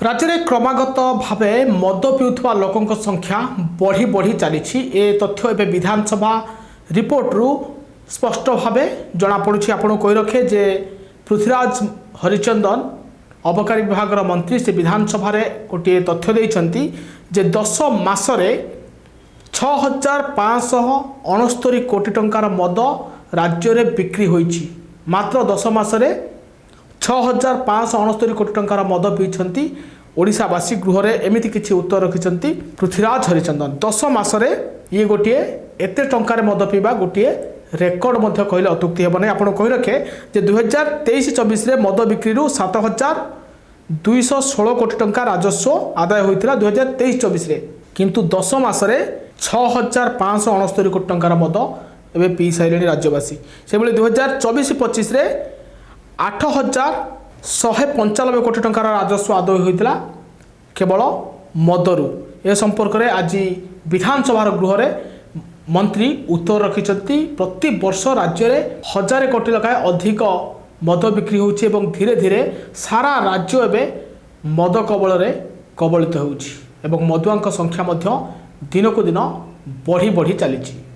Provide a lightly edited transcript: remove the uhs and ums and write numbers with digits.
राज्य में क्रमागत भाव मद पिउथुवा लोकों संख्या बढ़ी बढ़ी चली ए तथ्य एवं विधानसभा रिपोर्टरू स्पष्ट भाव जनापड़ी। आपको कही रखे जे पृथ्वीराज हरिचंदन अबकारी विभाग मंत्री से विधानसभा गोटे तथ्य देइछंती जे 10 मासरे 6569 कोटी टंकार मद राज्य में बिक्री होईछि। मात्र 10 मासरे 6569 कोटी टंकार मद पीछन्ति ओडिशावासी गृह एमती किसी उत्तर रखिंट पृथ्वीराज हरिचंदन। 10 मासरे ये गोटे एते टंकार मद पीवा गोटे रेकर्ड कहले अत्युक्ति हेब नहीं। आपको कही रखे जे 2023-24 मद बिक्री 7216 कोटी टंका राजस्व आदाय होता 2023-24 किंतु 10 मासरे 6569 कोटी टंकार मद एवं पी सारे राज्यवासी। से 2024-25 8195 कोटी टंकार राजस्व आदाय होता केवल मदरू। ए संपर्क में आज विधानसभा गृह मंत्री उत्तर रखिंट प्रति वर्ष राज्य में 1000 कोटी लखाए अधिक मद बिक्री होउछि एवं धीरे धीरे सारा राज्य एवं मद कबलित होउछि एवं मदुआंक संख्या दिनकू दिन बढ़ी बढ़ी चली।